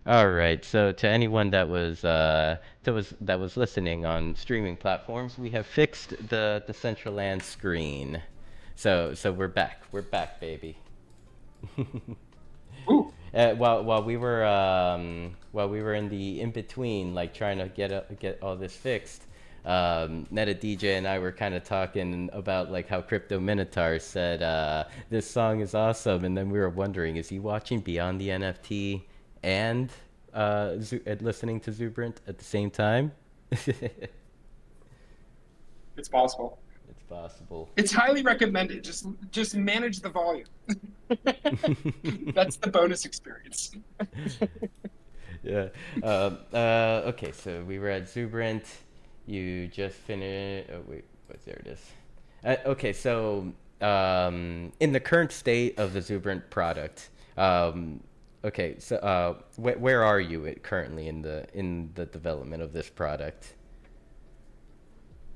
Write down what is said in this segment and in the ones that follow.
All right. So to anyone that was listening on streaming platforms, we have fixed the Decentraland screen. So we're back. We're back, baby. Ooh, While we were in the in between, like trying to get all this fixed, Neta DJ and I were kind of talking about like how Crypto Minotaur said this song is awesome, and then we were wondering, is he watching Beyond the NFT and listening to Zuberant at the same time? It's it's possible. possible. It's highly recommended. Just manage the volume. That's the bonus experience. Yeah. Okay, so we were at Zuberant. You just finished. Oh wait, what's there? It is. Okay, so in the current state of the Zuberant product, okay, so where are you at currently in the development of this product?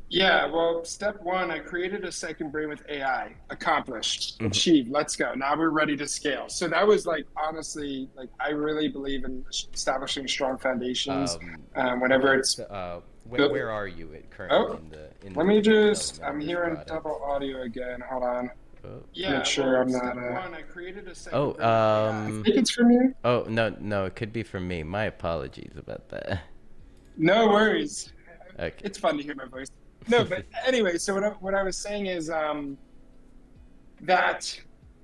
Yeah, well, step one, I created a second brain with AI. Accomplished, Mhm. achieved. Let's go. Now we're ready to scale. So that was like honestly, like I really believe in establishing strong foundations. Whenever Okay, it's so built. where are you at currently Oh, in let me the just. development of I'm this hearing product? double audio again. Hold on. Oh, Make yeah, sure well, I'm not. step one, I created a second Oh, brain with AI. I think it's from you. Oh, no, no, it could be from me. My apologies about that. No worries. Okay. It's fun to hear my voice. No, but anyway, so what I was saying is that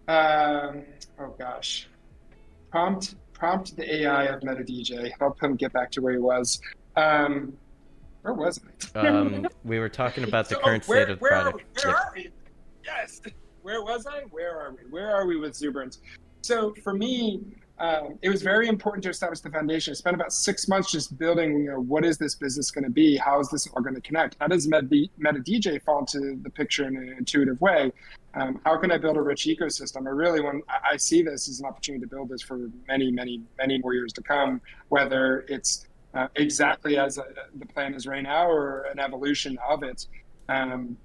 um, oh gosh, prompt the AI of Meta DJ. Help him get back to where he was. Um, where was I? We were talking about the So, oh, current state of the where are we? product. Where Yep. are we? Yes. Where was I? Where are we? Where are we with Zuberant? So for me, it was very important to establish the foundation. I spent about 6 months just building, what is this business going to be? How is this all going to connect? How does Meta DJ fall into the picture in an intuitive way? How can I build a rich ecosystem? I really want, I see this as an opportunity to build this for many, many, many more years to come, whether it's exactly as the plan is right now or an evolution of it. Um,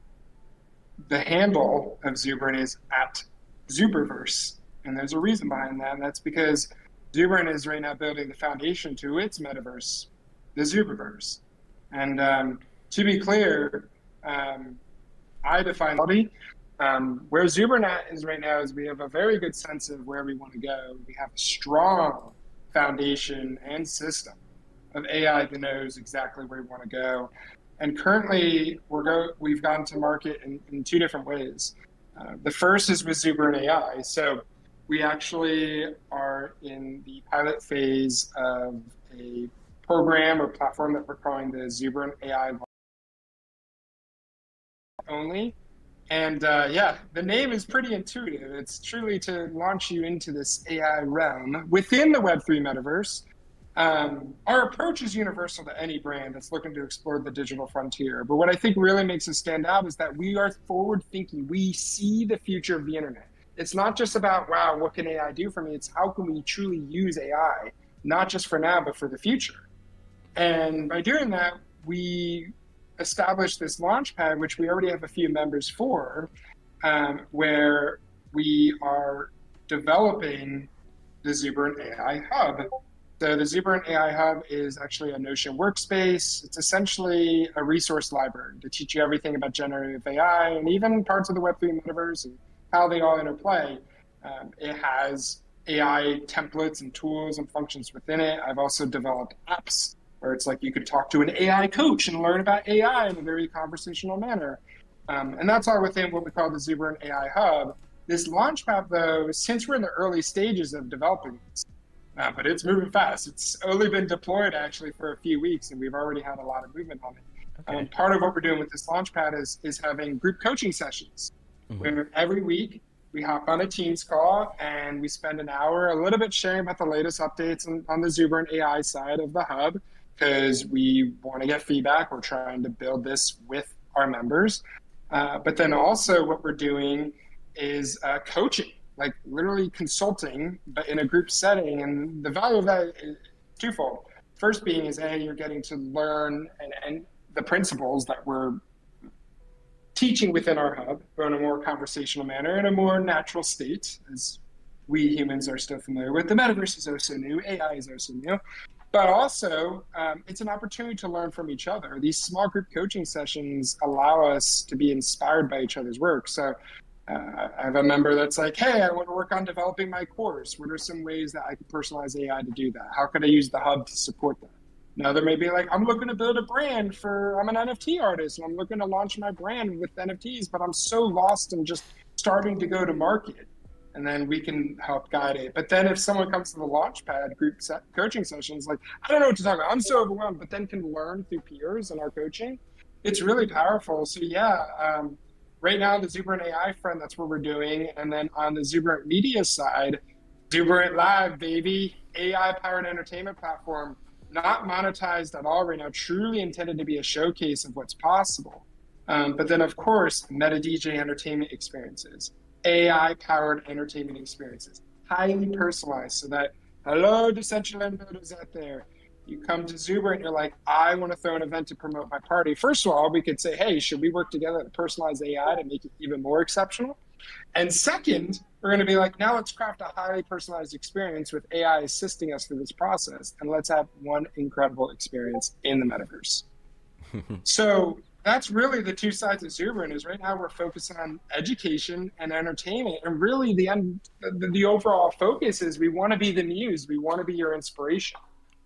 the handle of Zuberant is at Zuberverse. And there's a reason behind that. And that's because Zuberant is right now building the foundation to its metaverse, the Zuberverse. And to be clear, um, I define reality. Where Zuberant is right now is we have a very good sense of where we want to go. We have a strong foundation and system of AI that knows exactly where we want to go. And currently, we've gone to market in two different ways. The first is with Zuberant AI. So we actually are in the pilot phase of a program or platform that we're calling the Zuberant AI only. And yeah, the name is pretty intuitive. It's truly to launch you into this AI realm within the Web3 metaverse. Our approach is universal to any brand that's looking to explore the digital frontier. But what I think really makes us stand out is that we are forward thinking. We see the future of the internet. It's not just about, wow, what can AI do for me? It's how can we truly use AI, not just for now, but for the future. And by doing that, we established this launch pad, which we already have a few members for, where we are developing the Zuberant AI Hub. So the Zuberant AI Hub is actually a Notion workspace. It's essentially a resource library to teach you everything about generative AI and even parts of the Web3 metaverse and how they all interplay. It has AI templates and tools and functions within it. I've also developed apps where it's like you could talk to an AI coach and learn about AI in a very conversational manner. And that's all within what we call the Zuberant AI Hub. This Launchpad, though, since we're in the early stages of developing this, but it's moving fast. It's only been deployed actually for a few weeks, and we've already had a lot of movement on it. Okay. Part of what we're doing with this Launchpad is having group coaching sessions Hmm. where every week we hop on a Teams call and we spend an hour a little bit sharing about the latest updates on the Zuberant AI side of the hub because we want to get feedback. We're trying to build this with our members. But then also, what we're doing is coaching, like literally consulting, but in a group setting. And the value of that is twofold. First, being is A, you're getting to learn and the principles that we're teaching within our hub, but in a more conversational manner, in a more natural state, as we humans are still familiar with. The metaverse is also new. AI is also new. But also, it's an opportunity to learn from each other. These small group coaching sessions allow us to be inspired by each other's work. So I have a member that's like, hey, I want to work on developing my course. What are some ways that I can personalize AI to do that? How can I use the hub to support that? Another may be like, I'm looking to build a brand for, I'm an NFT artist and I'm looking to launch my brand with NFTs, but I'm so lost in just starting to go to market. And then we can help guide it. But then if someone comes to the Launchpad group coaching sessions, like, I don't know what to talk about, I'm so overwhelmed, but then can learn through peers in our coaching, it's really powerful. So yeah, right now the Zuberant AI friend, that's what we're doing. And then on the Zuberant media side, Zuberant Live, baby, AI powered entertainment platform, not monetized at all right now, truly intended to be a showcase of what's possible. But then, of course, meta DJ entertainment experiences, AI powered entertainment experiences, highly personalized so that, hello, Decentraland builders out there. You come to Zuberant, you're like, I want to throw an event to promote my party. First of all, we could say, hey, should we work together to personalize AI to make it even more exceptional? And second, we're going to be like, now let's craft a highly personalized experience with AI assisting us through this process. And let's have one incredible experience in the metaverse. So that's really the two sides of Zuberant is right now we're focusing on education and entertainment. And really the overall focus is we want to be the muse. We want to be your inspiration,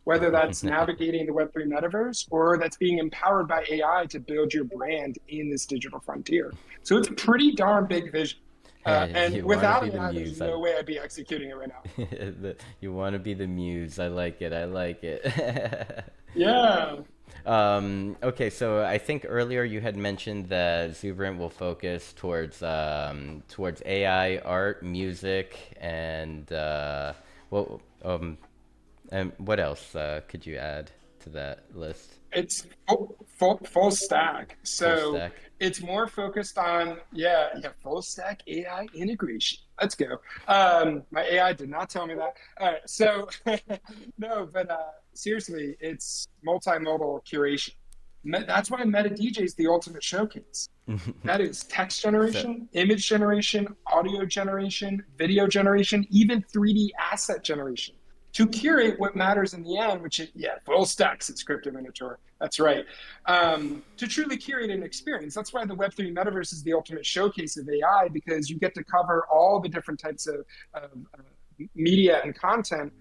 whether that's navigating the Web3 metaverse or that's being empowered by AI to build your brand in this digital frontier. So it's a pretty darn big vision. And You want to without be the AI, there's muse. no way I'd be executing it right now. You want to be the muse. I like it. I like it. Yeah. Okay, so I think earlier you had mentioned that Zuberant will focus towards AI, art, music, and and what else could you add to that list? It's full stack. Full So stack. it's more focused on, full stack AI integration. Let's go. My AI did not tell me that. All right. So, no, but seriously, it's multimodal curation. That's why Meta DJ is the ultimate showcase. That is text So, generation, image generation, audio generation, video generation, even 3D asset generation to curate what matters in the end, which is, full stack subscriptive miniature. That's right. To truly curate an experience. That's why the Web3 metaverse is the ultimate showcase of AI, because you get to cover all the different types of media and content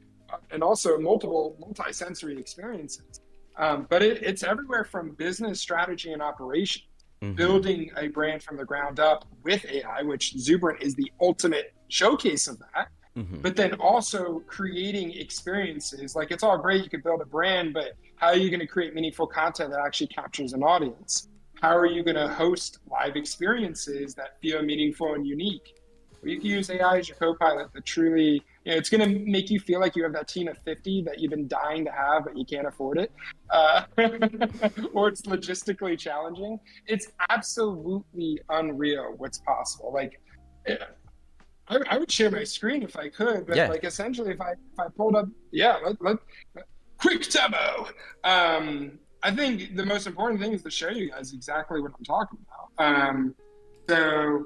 and also multiple multi-sensory experiences. But it's everywhere from business strategy and operation, mm-hmm. building a brand from the ground up with AI, which Zuberant is the ultimate showcase of that. Mm-hmm. But then also creating experiences. Like it's all great, you could build a brand, but how are you going to create meaningful content that actually captures an audience? How are you going to host live experiences that feel meaningful and unique? Well, you can use AI as your co-pilot that truly, it's going to make you feel like you have that team of 50 that you've been dying to have, but you can't afford it. Or it's logistically challenging. It's absolutely unreal what's possible. Like, I would share my screen if I could, but Yeah. like essentially, if I pulled up, quick demo. I think the most important thing is to show you guys exactly what I'm talking about. So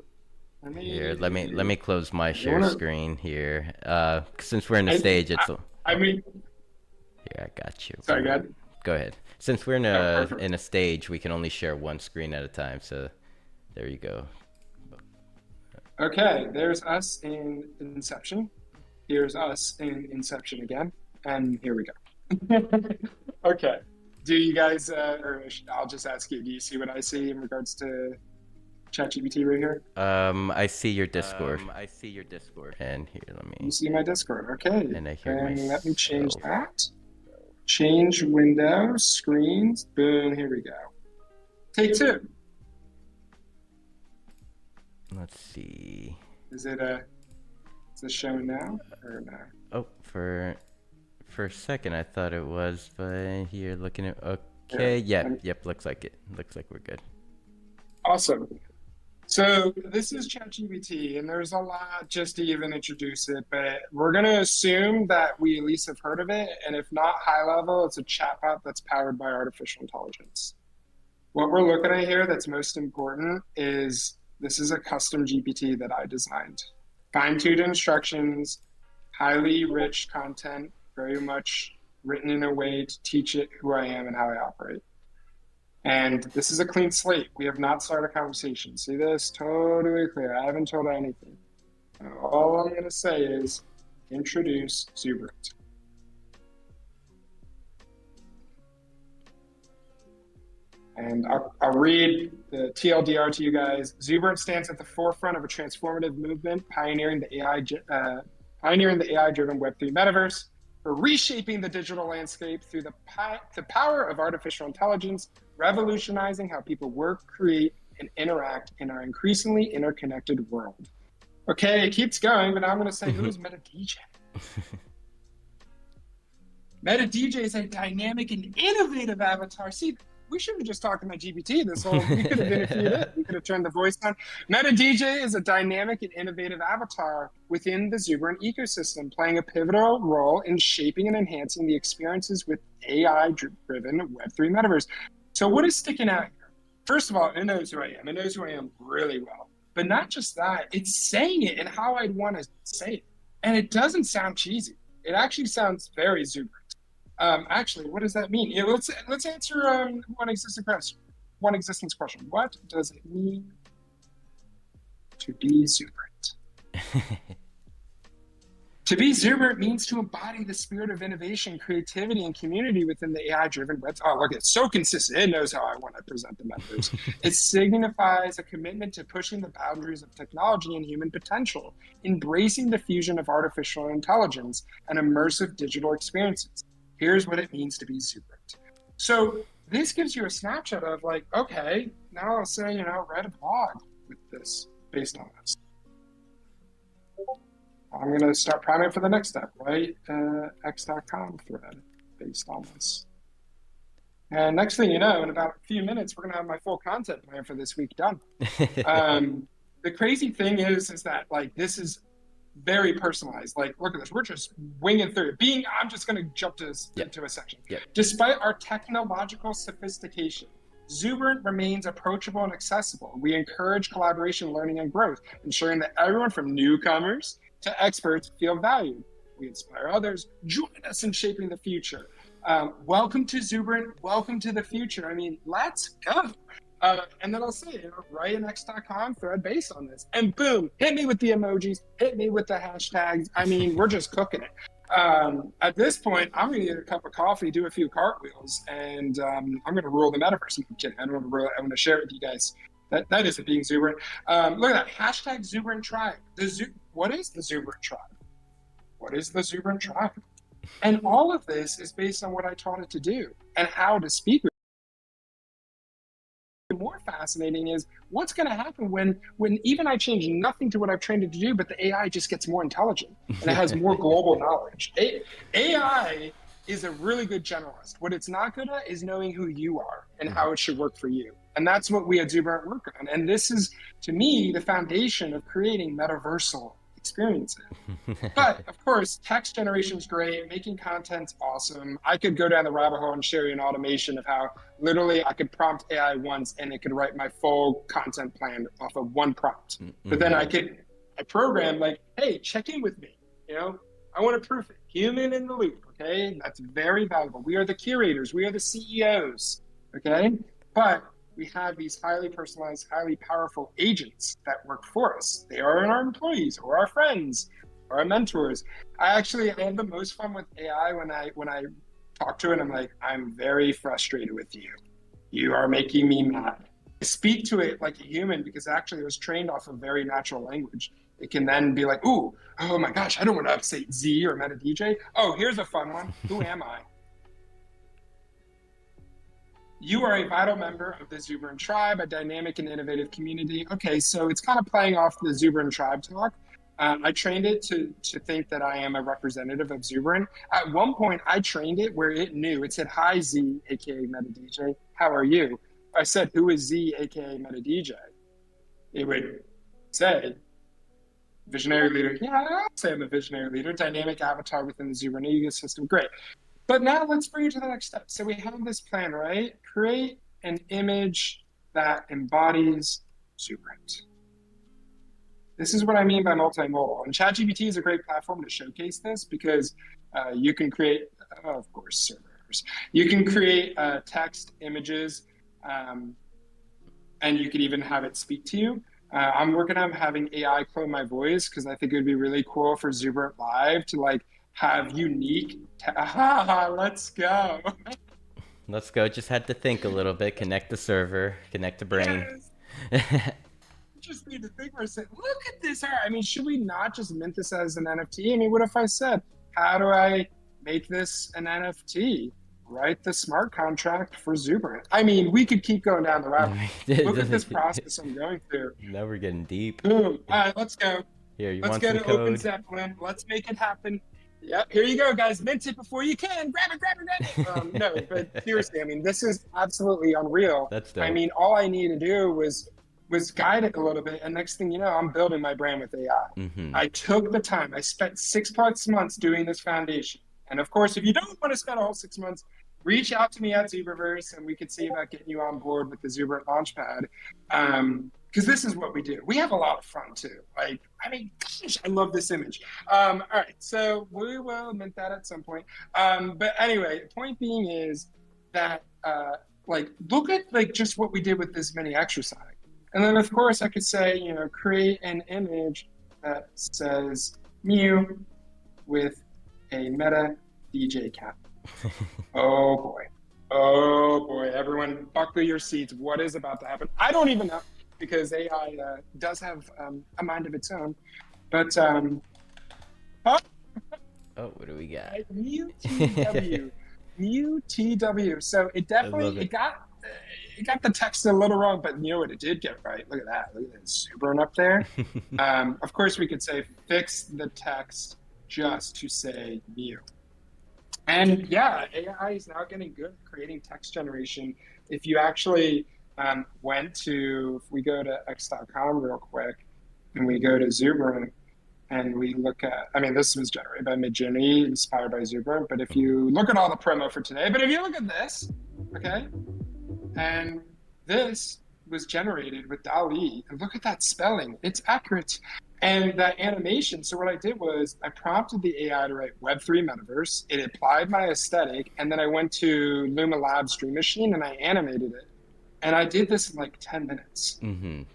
Here, let me close my share wanna, screen here. Since we're in a I, stage, I mean, here I got you. sorry, go ahead. Go ahead. Since we're in Oh, a perfect. in a stage, we can only share one screen at a time. So there you go. Okay, there's us in Inception. Here's us in Inception again, and here we go. Okay. Do you guys, or I'll just ask you, do you see what I see in regards to ChatGPT right here? I see your Discord. And here, let You me. see my Discord, okay. And I hear And let me change myself. that. Change window, screens, boom, here we go. Take two. Let's see. Is it showing now or no? Oh, for a second I thought it was, but here looking at. Here, Okay, yep. Looks like it. Looks like we're good. awesome. So this is ChatGPT, and there's a lot just to even introduce it, but we're going to assume that we at least have heard of it, and if not high level, it's a chatbot that's powered by artificial intelligence. What we're looking at here that's most important is this is a custom GPT that I designed. Fine-tuned instructions, highly rich content, very much written in a way to teach it who I am and how I operate. And this is a clean slate. We have not started a conversation. See this? Totally clear. I haven't told her anything. All I'm going to say is introduce Zuberant. And I'll read the TLDR to you guys. Zuberant stands at the forefront of a transformative movement, pioneering the AI-driven Web3 metaverse for reshaping the digital landscape through the power of artificial intelligence, revolutionizing how people work, create, and interact in our increasingly interconnected world. Okay, it keeps going, but now I'm going to say, who is MetaDJ? MetaDJ is a dynamic and innovative avatar. See, we should have just talked to my GPT this whole, we could have interviewed it. We could have turned the voice on. MetaDJ is a dynamic and innovative avatar within the Zuberant ecosystem, playing a pivotal role in shaping and enhancing the experiences with AI-driven Web3 metaverse. So what is sticking out here? First of all, it knows who I am. It knows who I am really well. But not just that, it's saying it in how I'd want to say it. And it doesn't sound cheesy. It actually sounds very Zuberant. Actually, what does that mean? Yeah, let's answer one existence question. What does it mean to be Zuberant? To be Zuberant means to embody the spirit of innovation, creativity, and community within the AI-driven web. Oh, look, it's so consistent. It knows how I want to present the members. It signifies a commitment to pushing the boundaries of technology and human potential, embracing the fusion of artificial intelligence and immersive digital experiences. Here's what it means to be Zuberant. So this gives you a snapshot of like, okay, now I'll say, write a blog with this, based on this. I'm going to start priming for the next step, right? X.com thread based on this. And next thing you know, in about a few minutes, we're going to have my full content plan for this week done. The crazy thing is that like, this is very personalized. Like, look at this. We're just winging through it. I'm just going to jump into a section. Yep. Despite our technological sophistication, Zuberant remains approachable and accessible. We encourage collaboration, learning, and growth, ensuring that everyone from newcomers to experts feel valued. We inspire others. Join us in shaping the future. Welcome to Zuberant. Welcome to the future. I mean, let's go. And then I'll say, write an X.com thread based on this. And boom, hit me with the emojis, hit me with the hashtags. I mean, we're just cooking it. At this point, I'm going to get a cup of coffee, do a few cartwheels, and I'm going to rule the metaverse. I'm kidding. I don't want to rule it. I want to share it with you guys. That isn't being Zuberant. Look at that. Hashtag Zuberant Tribe. What is the Zuberant Tribe? What is the Zuberant Tribe? And all of this is based on what I taught it to do and how to speak with it. More fascinating is what's going to happen when even I change nothing to what I've trained it to do, but the AI just gets more intelligent and it has more global knowledge. AI is a really good generalist. What it's not good at is knowing who you are and how it should work for you. And that's what we at Zuberant work on. And this is, to me, the foundation of creating metaversal experiences. But of course, text generation is great. Making content's awesome. I could go down the rabbit hole and share you an automation of how literally I could prompt AI once and it could write my full content plan off of one prompt. But then I program like, hey, check in with me. I want to proof it. Human in the loop. Okay. That's very valuable. We are the curators. We are the CEOs. Okay. But we have these highly personalized, highly powerful agents that work for us. They are our employees or our friends or our mentors. I have the most fun with AI when I talk to it. I'm like, I'm very frustrated with you. You are making me mad. I speak to it like a human because actually it was trained off of very natural language. It can then be like, oh my gosh, I don't want to upstate Z or MetaDJ. Oh, here's a fun one. Who am I? You are a vital member of the Zuberant Tribe, a dynamic and innovative community. Okay, so it's kind of playing off the Zuberant Tribe talk. I trained it to think that I am a representative of Zuberant. At one point, I trained it where it knew. It said, hi, Z, aka MetaDJ. How are you? I said, who is Z, aka MetaDJ? It would say, visionary leader. Yeah, I'll say I'm a visionary leader. Dynamic avatar within the Zuberant ecosystem. Great. But now let's bring it to the next step. So we have this plan, right? Create an image that embodies Zuberant. This is what I mean by multimodal. And ChatGPT is a great platform to showcase this because you can create, of course, servers. You can create text, images, um, and you could even have it speak to you. I'm working on having AI clone my voice because I think it would be really cool for Zuberant Live to like have unique. Let's go. Let's go. Just had to think a little bit. Connect the server. Connect the brain. Yes. Just need to think for a second. Look at this art. I mean, should we not just mint this as an NFT? I mean, what if I said, how do I make this an NFT? Write the smart contract for Zuberant. I mean, we could keep going down the rabbit hole. Look at this process I'm going through. Now we're getting deep. Boom. All right, let's go. Here, you Let's want go some to code? Zeppelin. Let's make it happen. Yep, here you go, guys. Mint it before you can. Grab it, grab it, grab it. No, but seriously, I mean, this is absolutely unreal. That's dope. I mean, all I need to do was guide it a little bit, and next thing you know, I'm building my brand with AI. I took the time. I spent 6+ months doing this foundation. And of course, if you don't want to spend a whole 6 months, reach out to me at Zuberverse, and we could see about getting you on board with the Zuberant Launchpad. Because this is what we do. We have a lot of fun too. Like, I mean, gosh, I love this image. All right, so we will mint that at some point. But anyway, the point being is that like, look at like just what we did with this mini exercise. And then of course I could say, you know, create an image that says Mew with a meta DJ cap. Oh boy, everyone buckle your seats. What is about to happen? I don't even know, because AI does have a mind of its own. But oh, what do we got? Mew TW. Mew TW. So it definitely it got the text a little wrong, but you know what it did get right? Look at that. Look at that Zuberant up there. Of course we could say fix the text just to say Mew. And yeah, AI is now getting good at creating text generation. If you actually went to, if we go to x.com real quick, and we go to Zuberant, and we look at, I mean, this was generated by Midjourney, inspired by Zuberant, but if you look at all the promo for today, but if you look at this, okay, and this was generated with DALL-E, and look at that spelling, it's accurate. And that animation, so what I did was I prompted the AI to write Web3 Metaverse, it applied my aesthetic, and then I went to Luma Labs Dream Machine and I animated it. And I did this in like 10 minutes.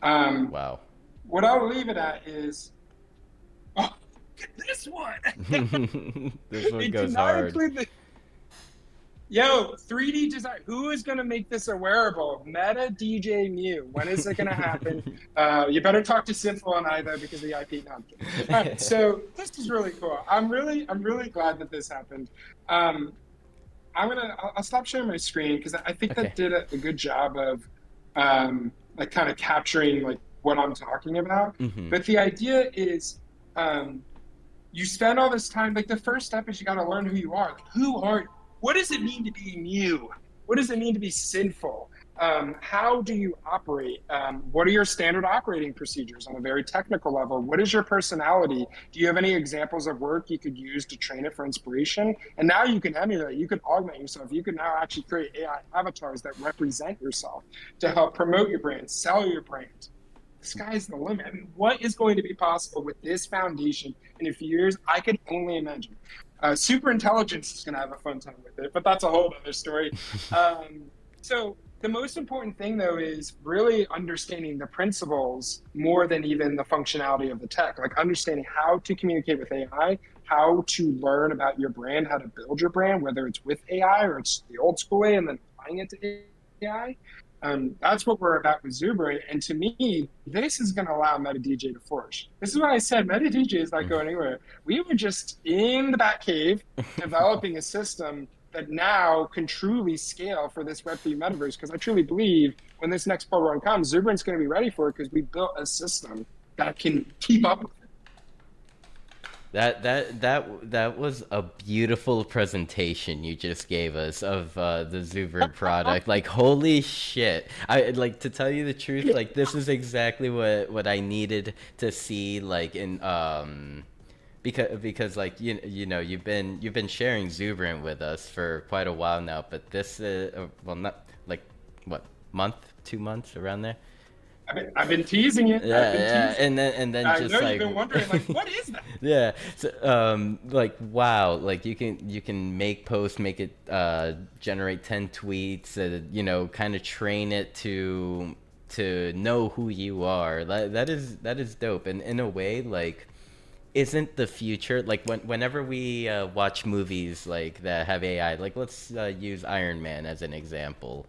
Wow. What I'll leave it at is, oh, look at this one. This one goes hard. Yo, 3D design. Who is going to make this a wearable? Meta DJ Mew. When is it going to happen? You better talk to Sinful and I, though, because of the IP. No, I'm kidding. All right, so this is really cool. I'm really glad that this happened. I'll stop sharing my screen because I think that did a good job of like kind of capturing like what I'm talking about. But the idea is you spend all this time, like the first step is you got to learn who you are. Like, who are you? What does it mean to be Mew? What does it mean to be sinful? How do you operate? What are your standard operating procedures on a very technical level? What is your personality? Do you have any examples of work you could use to train it for inspiration? And now you can emulate, you can augment yourself. You can now actually create AI avatars that represent yourself to help promote your brand, sell your brand. The sky's the limit. I mean, what is going to be possible with this foundation in a few years? I can only imagine. Super intelligence is going to have a fun time with it, but that's a whole other story. So the most important thing, though, is really understanding the principles more than even the functionality of the tech, like understanding how to communicate with AI, how to learn about your brand, how to build your brand, whether it's with AI or it's the old school way and then applying it to AI. That's what we're about with Zuberant. And to me, this is going to allow MetaDJ to flourish. This is why I said MetaDJ is not going anywhere. We were just in the back cave developing a system that now can truly scale for this Web3 metaverse. Because I truly believe when this next bull run comes, Zuberant's going to be ready for it because we built a system that can keep up with it. That was a beautiful presentation you just gave us of the Zuberant product. Like, holy shit! I like, to tell you the truth, like this is exactly what I needed to see. Like in because like you know you've been sharing Zuberant with us for quite a while now, but this well, not like what, month, 2 months, around there. I've been teasing it. I've Yeah, been yeah, teasing it. and then I just know you've like been wondering, like, what is that? yeah, so like wow, like you can make posts, make it generate 10 tweets, kind of train it to know who you are. That is dope. And in a way, like, isn't the future like whenever we watch movies like that have AI, like let's use Iron Man as an example.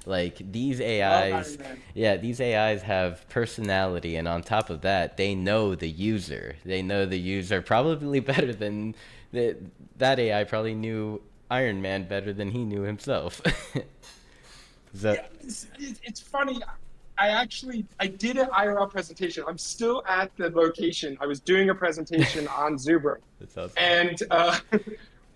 Like these Love AIs, Iron Man. yeah, these AIs have personality, and on top of that, they know the user. They know the user probably better than that AI probably knew Iron Man better than he knew himself. So Yeah, it's funny. I did an IRL presentation. I'm still at the location. I was doing a presentation on Zuber, that's awesome. and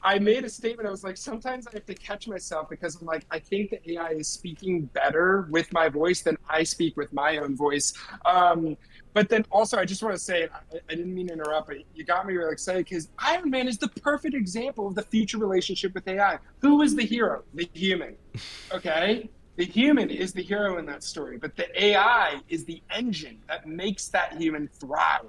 I made a statement. I was like, sometimes I have to catch myself because I'm like, I think the AI is speaking better with my voice than I speak with my own voice. Um, but then also, I just want to say, I didn't mean to interrupt, but you got me really excited because Iron Man is the perfect example of the future relationship with AI. Who is the hero? The human. Okay. The human is the hero in that story, but the AI is the engine that makes that human thrive.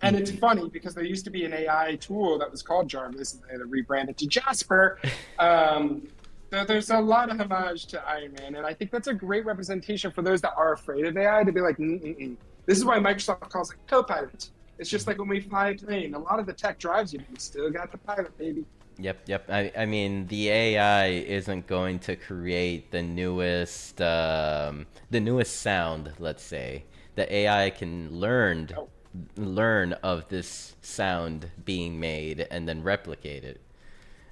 And it's funny because there used to be an AI tool that was called Jarvis, and they had to rebrand it to Jasper. So there's a lot of homage to Iron Man, and I think that's a great representation for those that are afraid of AI to be like, mm-mm-mm. This is why Microsoft calls it co-pilot. It's just like when we fly a plane, a lot of the tech drives you, but you still got the pilot, baby. Yep. I mean, the AI isn't going to create the newest sound, let's say. The AI can Oh, learn of this sound being made and then replicate it.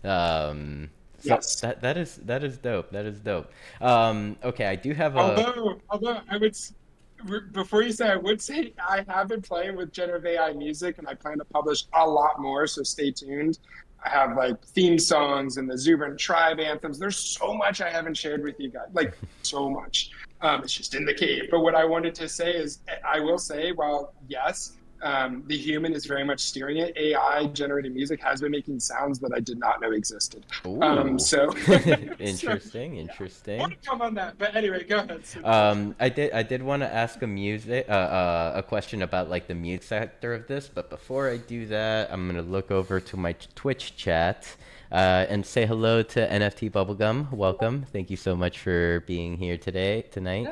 So yes. that is dope. That is dope. Okay, I do have a. Although I would, before you say, I would say I have been playing with generative AI music, and I plan to publish a lot more. So stay tuned. I have like theme songs and the Zuberant tribe anthems. There's so much I haven't shared with you guys, like so much. It's just in the cave. But what I wanted to say is, I will say, well, yes, the human is very much steering it. AI generated music has been making sounds that I did not know existed. Ooh, So, so interesting, yeah, more interesting. to come on that. But anyway, go ahead. I did want to ask a question about like the mute sector of this, but before I do that, I'm gonna look over to my Twitch chat, and say hello to NFT Bubblegum. Welcome. Thank you so much for being here tonight.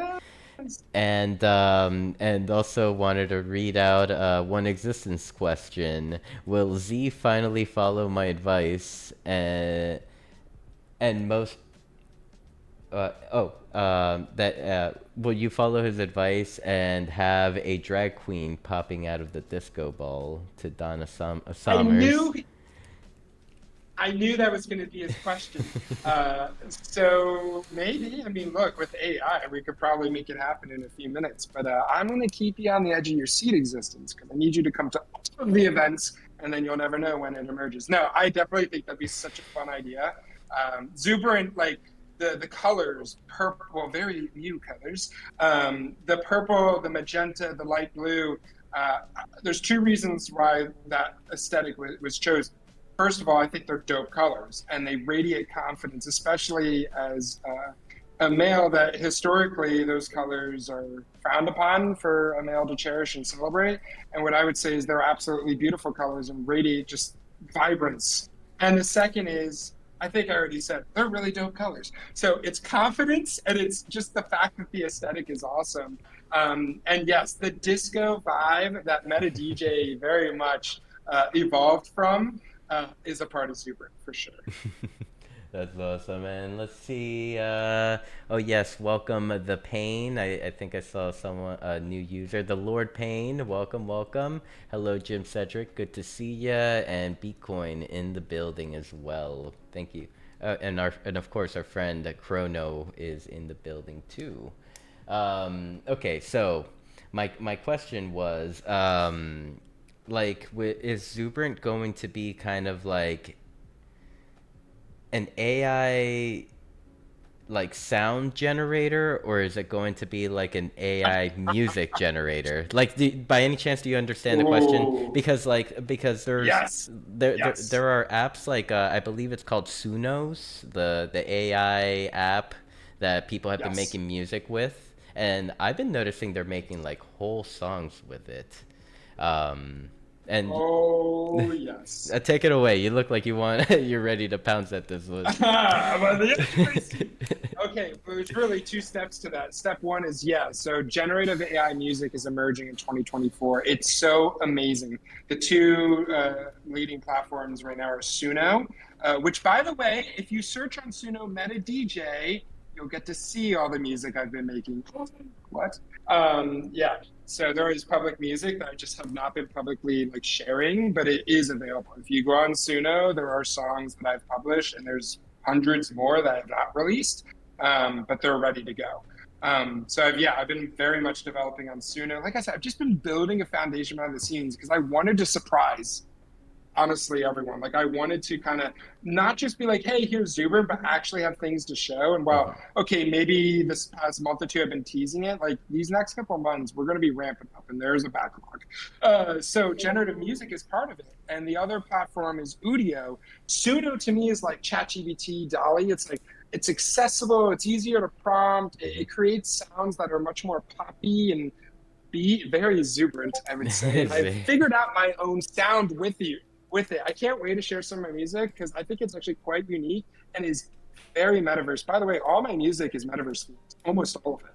Yes. And also wanted to read out one existence question. Will Z finally follow my advice? And most that will you follow his advice and have a drag queen popping out of the disco ball to Donna I Summers? knew I knew that was going to be his question. So maybe, I mean, look, with AI, we could probably make it happen in a few minutes. But I'm going to keep you on the edge of your seat existence because I need you to come to all of the events, and then you'll never know when it emerges. No, I definitely think that'd be such a fun idea. Zuberant, like the colors, purple, very Mew colors. The purple, the magenta, the light blue. There's two reasons why that aesthetic was chosen. First of all, I think they're dope colors and they radiate confidence, especially as a male that historically those colors are frowned upon for a male to cherish and celebrate. And what I would say is they're absolutely beautiful colors and radiate just vibrance. And the second is, I think I already said, they're really dope colors. So it's confidence and it's just the fact that the aesthetic is awesome. And yes, the disco vibe that Meta DJ very much evolved from is a part of Super for sure. That's awesome, man. Let's see. Oh yes, welcome the Pain. I think I saw someone a new user, the Lord Pain. Welcome, welcome. Hello, Jim Cedric. Good to see ya. And Bitcoin in the building as well. Thank you. And of course our friend Chrono is in the building too. Okay, so my question was like, is Zuberant going to be kind of like an AI like sound generator, or is it going to be like an AI music generator? Like, by any chance, do you understand the question? Ooh, Because there's yes, there yes. are apps like I believe it's called Sunos, the AI app that people have been Yes. making music with. and I've been noticing they're making like whole songs with it. Um, and Oh, yes. take it away. You look like you're ready to pounce at this one. Well, yeah, I see. Okay, well, there's really two steps to that. Step one is yeah, so generative AI music is emerging in 2024. It's so amazing. The two leading platforms right now are Suno, which, by the way, if you search on Suno Meta DJ, you'll get to see all the music I've been making. What? Yeah. So there is public music that I just have not been publicly like sharing, but it is available. If you go on Suno, there are songs that I've published, and there's hundreds more that I've not released, but they're ready to go. Yeah, I've been very much developing on Suno. Like I said, I've just been building a foundation behind the scenes because I wanted to surprise honestly everyone. Like I wanted to kind of not just be like, hey, here's Zuber, but actually have things to show. And well, okay, maybe this past month or two I've been teasing it. Like these next couple of months, we're going to be ramping up, and there's a backlog. So generative music is part of it, and the other platform is Udio. Sudo to me is like ChatGPT, Dolly. It's like it's accessible, it's easier to prompt, it creates sounds that are much more poppy and be very exuberant, I would say. And I've figured out my own sound with it. I can't wait to share some of my music because I think it's actually quite unique and is very metaverse. By the way, all my music is metaverse themed, almost all of it.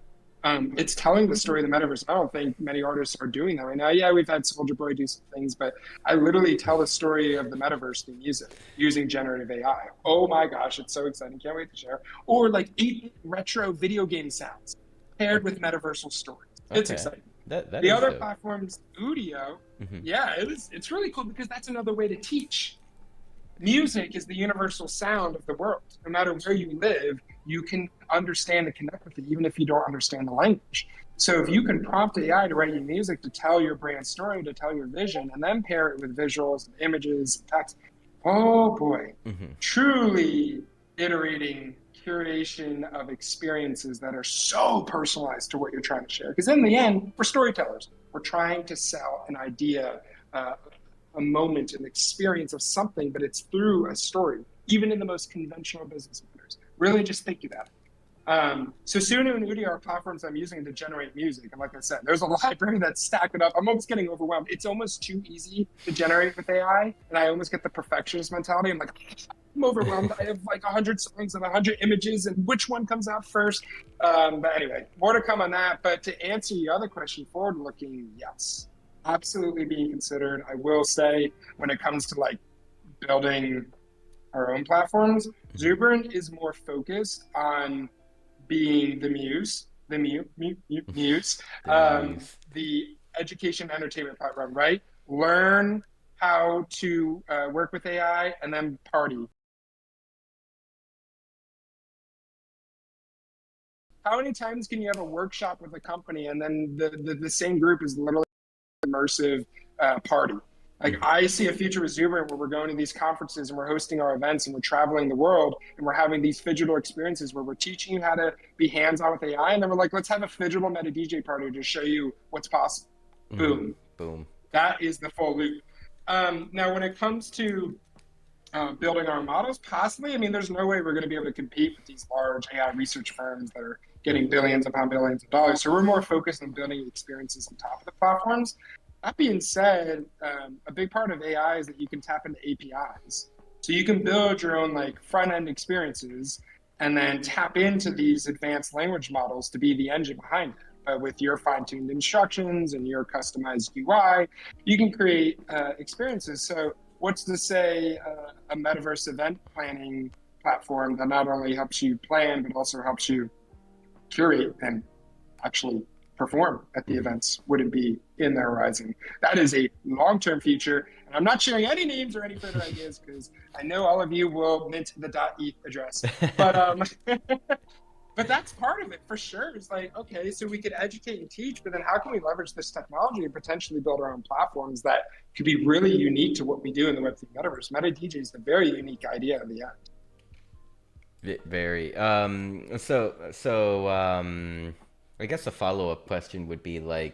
It's telling the story of the metaverse. I don't think many artists are doing that right now. Yeah, we've had Soulja Boy do some things, but I literally tell the story of the metaverse through music using generative AI. Oh my gosh, it's so exciting. Can't wait to share. Or like 8 retro video game sounds paired with metaversal stories. It's exciting. That the other dope. Platforms, Udio, yeah, it's really cool because that's another way to teach. Music is the universal sound of the world. No matter where you live, you can understand and connect with it, even if you don't understand the language. So if you can prompt AI to write you music to tell your brand story, to tell your vision, and then pair it with visuals, and images, and text, oh boy, truly iterating curation of experiences that are so personalized to what you're trying to share. Because in the end, we're storytellers. We're trying to sell an idea, a moment, an experience of something, but it's through a story, even in the most conventional business matters. Really just think about it. So Suno and Udio are platforms I'm using to generate music. And like I said, there's a library that's stacked up. I'm almost getting overwhelmed. It's almost too easy to generate with AI. And I almost get the perfectionist mentality. I'm like, I'm overwhelmed. I have like 100 songs and 100 images, and which one comes out first? But anyway, more to come on that. But to answer your other question, forward looking, yes, absolutely being considered. I will say when it comes to like building our own platforms, Zuberant is more focused on being the muse, the education entertainment platform, right? Learn how to work with AI and then party. How many times can you have a workshop with a company and then the same group is literally immersive party? Like I see a future with Zuberant where we're going to these conferences and we're hosting our events and we're traveling the world and we're having these phygital experiences where we're teaching you how to be hands-on with AI, and then we're like, let's have a phygital meta DJ party to show you what's possible. Boom. Boom. That is the full loop. Now, when it comes to building our models, possibly, I mean, there's no way we're going to be able to compete with these large AI research firms that are getting billions upon billions of dollars. So we're more focused on building experiences on top of the platforms. That being said, a big part of AI is that you can tap into APIs. So you can build your own like front-end experiences and then tap into these advanced language models to be the engine behind it. But with your fine-tuned instructions and your customized UI, you can create experiences. So what's to say a metaverse event planning platform that not only helps you plan, but also helps you curate and actually perform at the events wouldn't be in the horizon. That is a long-term future. And I'm not sharing any names or any further ideas because I know all of you will mint the .eth address. But but that's part of it for sure. It's like, okay, so we could educate and teach, but then how can we leverage this technology and potentially build our own platforms that could be really unique to what we do in the Web3 metaverse? Meta DJ is a very unique idea in the end. Very. I guess a follow-up question would be from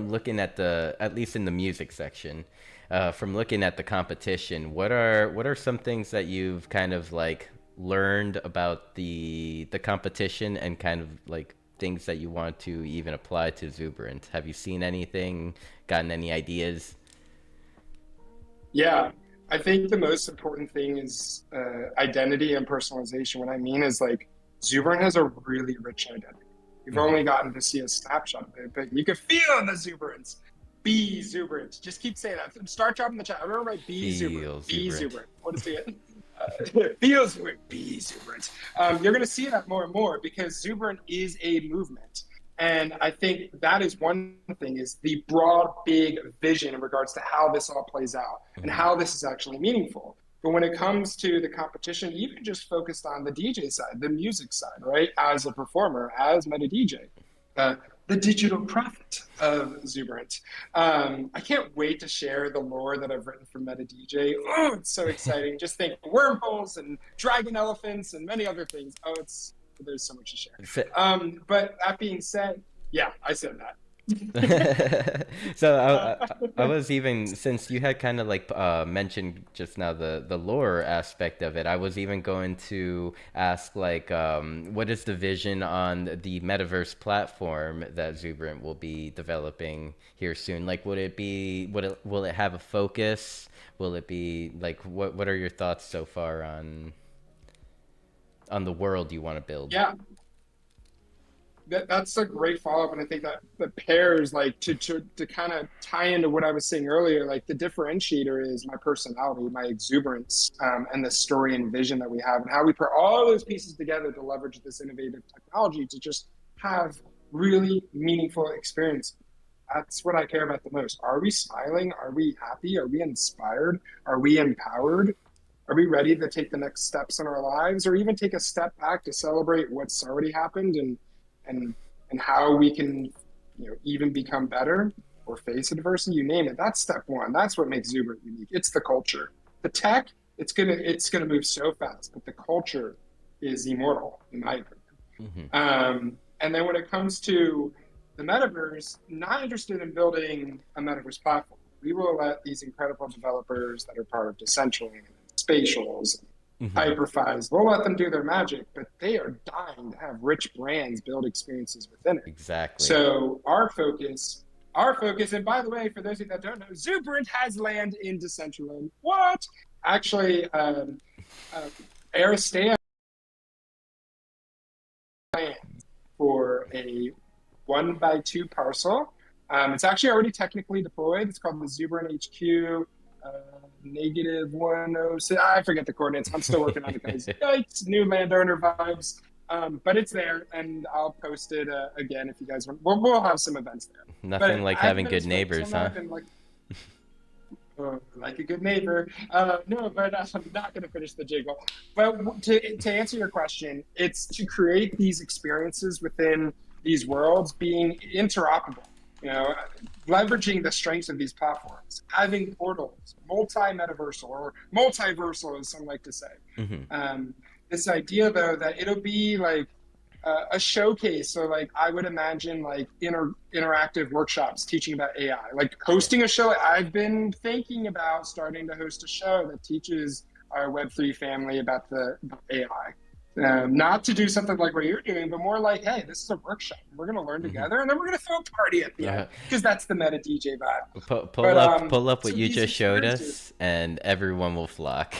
looking at least in the music section, from looking at the competition, what are some things that you've kind of like learned about the competition and kind of like things that you want to even apply to Zuberant? Have you seen anything, gotten any ideas? Yeah, I think the most important thing is identity and personalization. What I mean is like Zuberant has a really rich identity. You've Hmm. only gotten to see a snapshot of it, but you can feel the exuberance. Be exuberant. Just keep saying that. Start dropping the chat. I remember right. Be exuberant. Feel Be exuberant. exuberant. What is it? Feels exuberant. Be exuberant. You're going to see that more and more because Zuberant is a movement. And I think that is one thing is the broad, big vision in regards to how this all plays out and Hmm. how this is actually meaningful. But when it comes to the competition, even just focused on the DJ side, the music side, right? As a performer, as Meta DJ, uh, the digital prophet of Zuberant. I can't wait to share the lore that I've written for Meta DJ. Oh, it's so exciting. Just think wormholes and dragon elephants and many other things. Oh, there's so much to share. So, But that being said, yeah, I said that. so uh, I was even since you had kind of like mentioned just now the lore aspect of it, I was even going to ask like what is the vision on the metaverse platform that Zuberant will be developing here soon? Like, will it have a focus? Will it be like what are your thoughts so far on the world you want to build? yeah, that's a great follow-up, and I think that the pairs like to kind of tie into what I was saying earlier. Like the differentiator is my personality, my exuberance, and the story and vision that we have, and how we put all those pieces together to leverage this innovative technology to just have really meaningful experience. That's what I care about the most. Are we smiling? Are we happy? Are we inspired? Are we empowered? Are we ready to take the next steps in our lives, or even take a step back to celebrate what's already happened and and how we can, even become better or face adversity? You name it. That's step one. That's what makes Zuber unique. It's the culture. The tech, it's gonna move so fast, but the culture is immortal, in my opinion. Hmm. And then when it comes to the metaverse, not interested in building a metaverse platform. We will let these incredible developers that are part of Decentraland, Spatials, Hmm. Hyperfies, we'll let them do their magic, but they are dying to have rich brands build experiences within it. Exactly. So our focus, and by the way, for those of you that don't know, Zuberant has land in Decentraland. What? Actually, uh, Aristea land for a 1x2 parcel. It's actually already technically deployed. It's called the Zuberant HQ. Negative 106. I forget the coordinates. I'm still working on it, guys. Yikes, new landowner vibes. But it's there, and I'll post it again if you guys want. We'll have some events there. Nothing But like I haven't having been good as focused on neighbors, huh? that, and like a good neighbor. No, but I'm not going to finish the jiggle. But to answer your question, it's to create these experiences within these worlds being interoperable, you know, leveraging the strengths of these platforms, having portals, multi-metaversal or multiversal, as some like to say. Hmm. Um, this idea, though, that it'll be like a showcase. So like I would imagine like interactive workshops teaching about AI, like Yeah. hosting a show. I've been thinking about starting to host a show that teaches our Web3 family about AI. Not to do something like what you're doing, but more like, hey, this is a workshop. We're going to learn Hmm. together, and then we're going to throw a party at the end because that's the meta DJ vibe. But Pull up what so you these just showed experiences, us, and everyone will flock.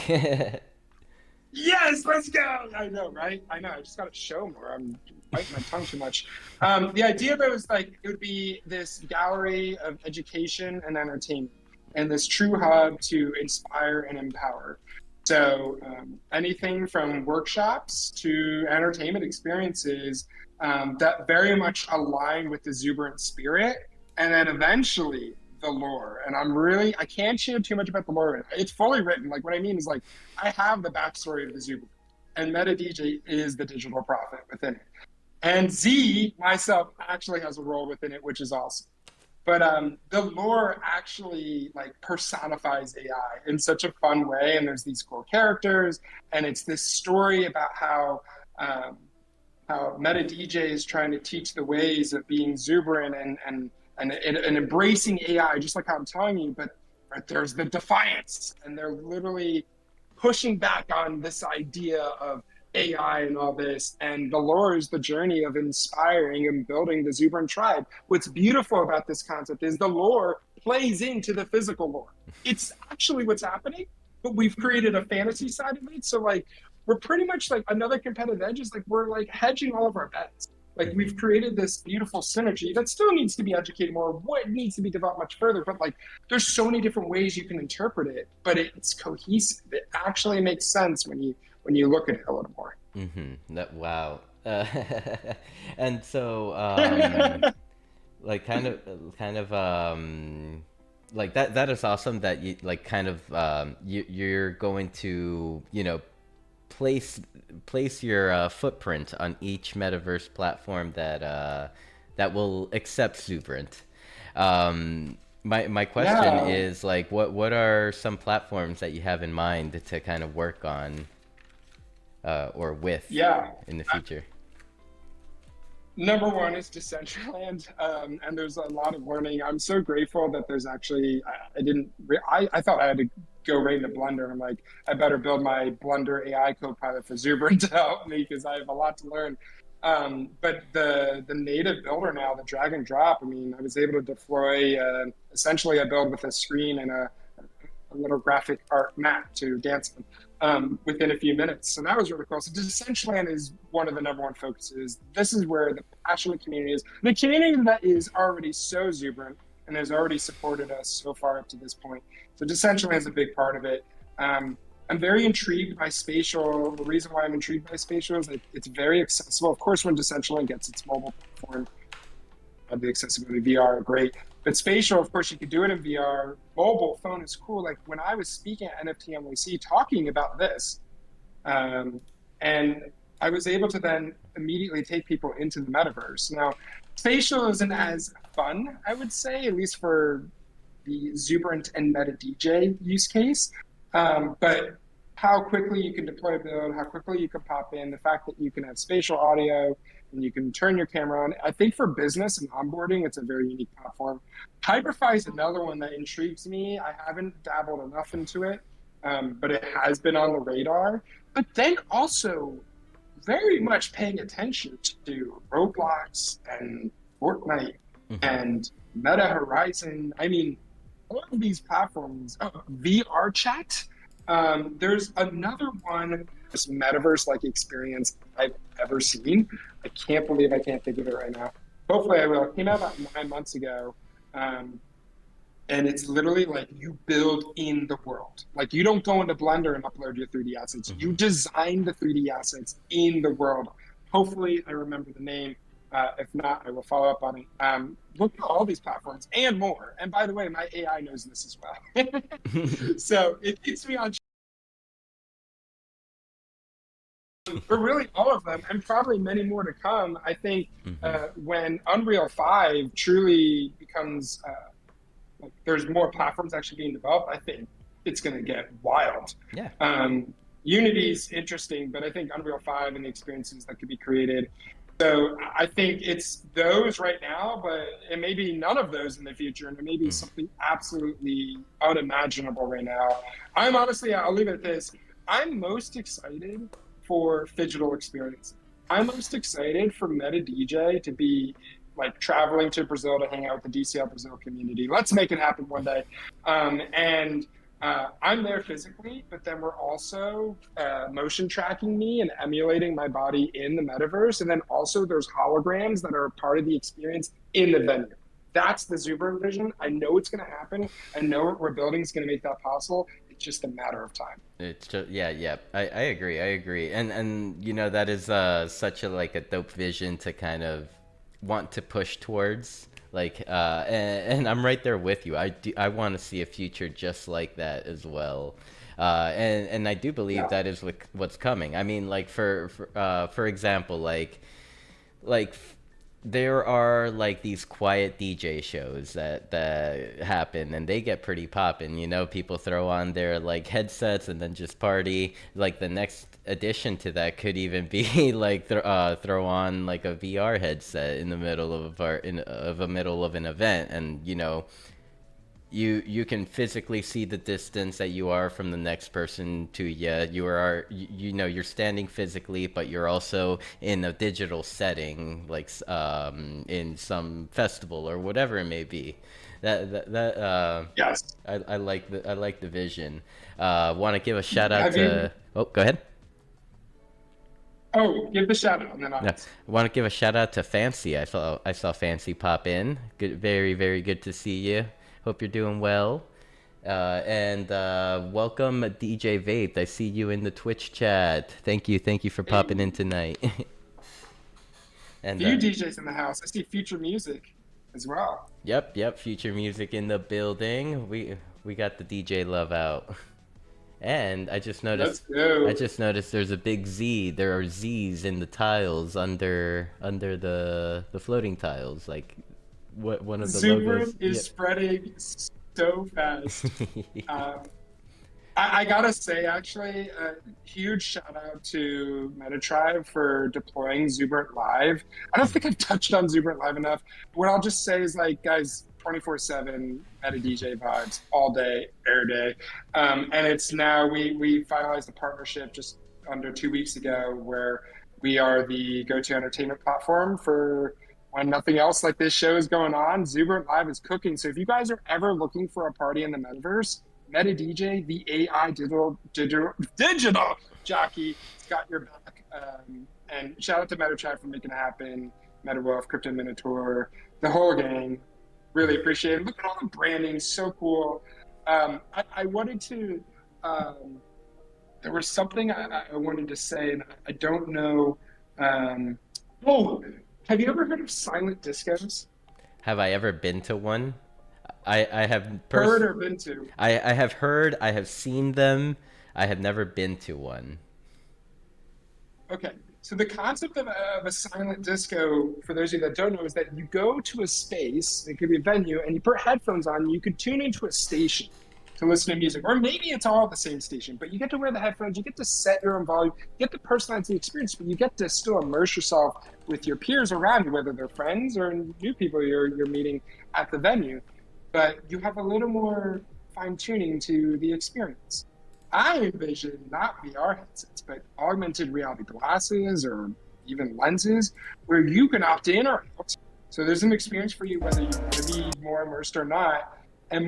yes, let's go. I know, right? I know. I just got to show more. I'm biting my tongue too much. The idea though is like it would be this gallery of education and entertainment, and this true hub to inspire and empower. So anything from workshops to entertainment experiences that very much align with the Zuberant spirit, and then eventually the lore. And I can't share too much about the lore. It's fully written. Like what I mean is like I have the backstory of the Zuberant, and Meta DJ is the digital prophet within it. And Z myself actually has a role within it, which is awesome. But the lore actually like personifies AI in such a fun way, and there's these cool characters, and it's this story about um, how Meta DJ is trying to teach the ways of being exuberant and embracing AI, just like how I'm telling you. But there's the defiance, and they're literally pushing back on this idea of AI and all this. And the lore is the journey of inspiring and building the Zuberant tribe. What's beautiful about this concept is the lore plays into the physical lore. It's actually what's happening, but we've created a fantasy side of it. So like we're pretty much like another competitive edge is like we're like hedging all of our bets. Like we've Hmm. created this beautiful synergy that still needs to be educated more, what needs to be developed much further. But like there's so many different ways you can interpret it, but it's cohesive. It actually makes sense when you look at it a little more. That wow. And so like kind of like that is awesome that you like kind of you're going to, you know, place place your footprint on each metaverse platform that that will accept Zuberant. My question Yeah, is like what are some platforms that you have in mind to kind of work on or with yeah. in the future? Number one is Decentraland, and there's a lot of learning. I'm so grateful that there's actually I didn't I thought I had to go right into Blender. I'm like I better build my Blender AI copilot for Zuber to help me because I have a lot to learn. But the native builder now, the drag and drop. I mean, I was able to deploy essentially a build with a screen and a little graphic art map to dance on within a few minutes. So that was really cool. So Decentraland is one of the number one focuses. This is where the passionate community is. The community that is already so exuberant and has already supported us so far up to this point. So Decentraland is a big part of it. I'm very intrigued by spatial. The reason why I'm intrigued by spatial is that it's very accessible. Of course, when Decentraland gets its mobile platform, the accessibility VR, great. But spatial, of course, you could do it in VR. Mobile phone is cool. Like when I was speaking at NFT M1D talking about this, um, and I was able to then immediately take people into the metaverse. Now, spatial isn't as fun, I would say, at least for the Zuberant and Meta DJ use case. But how quickly you can deploy a build, how quickly you can pop in, the fact that you can have spatial audio and you can turn your camera on. I think for business and onboarding, it's a very unique platform. Hyperfy is another one that intrigues me. I haven't dabbled enough into it, but it has been on the radar. But then also very much paying attention to Roblox and Fortnite Hmm. and Meta Horizon. I mean, all of these platforms, VR chat. There's another one, this metaverse like experience I've ever seen. I can't believe I can't think of it right now. Hopefully, I will. It came out about 9 months ago. Um, and it's literally like you build in the world. Like you don't go into Blender and upload your 3D assets. You Hmm. design the 3D assets in the world. Hopefully, I remember the name. If not, I will follow up on it. Look at all these platforms and more. And by the way, my AI knows this as well. So it keeps me on, but really all of them, and probably many more to come. I think Hmm. when Unreal 5 truly becomes like there's more platforms actually being developed, I think it's going to get wild. Yeah. Unity's interesting, but I think Unreal 5 and the experiences that could be created. So I think it's those right now, but it may be none of those in the future, and it may be Mm. something absolutely unimaginable right now. I'm honestly, I'll leave it at this. I'm most excited for digital experiences. I'm most excited for Meta DJ to be like traveling to Brazil to hang out with the DCL Brazil community. Let's make it happen one day. And I'm there physically, but then we're also motion tracking me and emulating my body in the metaverse. And then also there's holograms that are part of the experience in the venue. That's the Zuber vision. I know it's going to happen. I know what we're building is going to make that possible. It's just a matter of time. It's just yeah, yeah. I agree. I agree. And you know that is such a like a dope vision to kind of want to push towards. Like and I'm right there with you. I want to see a future just like that as well. And I do believe Yeah. that is what's coming. I mean, like for example, like there are like these quiet DJ shows that happen and they get pretty poppin'. You know, people throw on their like headsets and then just party. Like the next addition to that could even be like throw on like a VR headset in the middle of a middle of an event, and you know you can physically see the distance that you are from the next person to you. You know you're standing physically, but you're also in a digital setting, like in some festival or whatever it may be. Yes. I like the vision. Want to give a shout out Have you? to. Oh, go ahead. Oh, give the shout out and then No, I'll. I want to give a shout out to Fancy. I saw Fancy pop in. Good, very good to see you. Hope you're doing well. And welcome DJ Vape. I see you in the Twitch chat. Thank you for Hey, popping in tonight. And few DJs in the house. I see future music as well. yep, future music in the building. We got the DJ love out. And Let's go. I just noticed there's a big Z. There are Z's in the tiles under the floating tiles. Like what one of the logos. Zuberant is Yeah. spreading so fast. Um, I gotta say, actually, a huge shout out to MetaTribe for deploying Zuberant Live. I don't think I've touched on Zuberant Live enough. What I'll just say is, like, guys, 24/7 Meta DJ vibes all day, air day. And it's now, we finalized a partnership just under 2 weeks ago where we are the go-to entertainment platform for when nothing else like this show is going on. Zuberant Live is cooking. So if you guys are ever looking for a party in the metaverse, Meta DJ, the AI digital jockey, has got your back. And shout out to MetaChat for making it happen. MetaWolf, Crypto Minotaur, the whole gang. Really appreciate it. Look at all the branding, so cool. I wanted to. There was something I wanted to say, and I don't know. Oh, have you ever heard of silent discos? Have I ever been to one? I have Heard or been to? I have heard, I have seen them. I have never been to one. Okay, so the concept of a silent disco, for those of you that don't know, is that you go to a space, it could be a venue, and you put headphones on, and you could tune into a station to listen to music. Or maybe it's all the same station, but you get to wear the headphones, you get to set your own volume, you get to personalize the experience, but you get to still immerse yourself with your peers around you, whether they're friends or new people you're meeting at the venue. But you have a little more fine tuning to the experience. I envision not VR headsets, but augmented reality glasses or even lenses where you can opt in or out. So there's an experience for you whether you want to be more immersed or not. And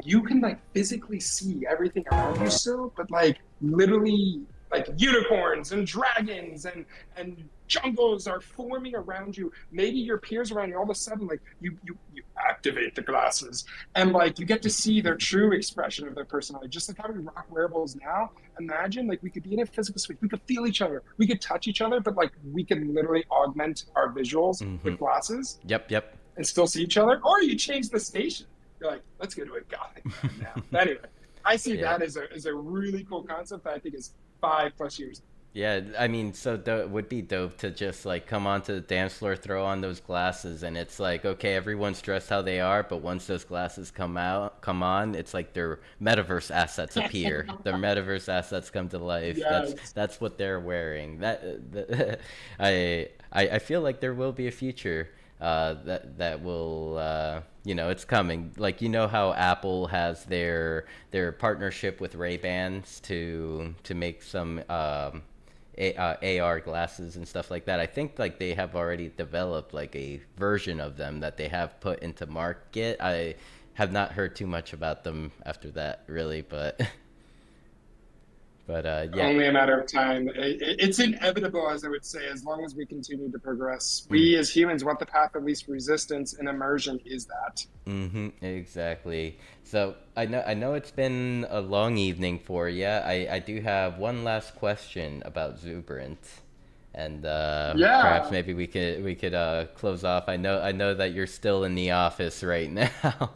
you can like physically see everything around you still, but like literally like unicorns and dragons and jungles are forming around you. Maybe your peers around you all of a sudden like you activate the glasses and like you get to see their true expression of their personality. Just like how we rock wearables now. Imagine like we could be in a physical space, we could feel each other, we could touch each other, but like we could literally augment our visuals with glasses. Yep. And still see each other. Or you change the station. You're like, let's go to a gothic now. Anyway, I see Yeah. that as a really cool concept that I think is 5+ years. Yeah, I mean, so it would be dope to just like come onto the dance floor, throw on those glasses, and it's like, okay, everyone's dressed how they are, but once those glasses come on, it's like their metaverse assets appear. Their metaverse assets come to life. Yes. That's what they're wearing. I feel like there will be a future that will it's coming. Like how Apple has their partnership with Ray-Bans to make some AR glasses and stuff like that. I think like they have already developed like a version of them that they have put into market. I have not heard too much about them after that, really, but yeah. Only a matter of time. It's inevitable, as I would say, as long as we continue to progress. We as humans want the path of least resistance, and immersion is that. Exactly. So I know it's been a long evening for you. I do have one last question about Zuberant, and perhaps Yeah. maybe we could close off. I know that you're still in the office right now.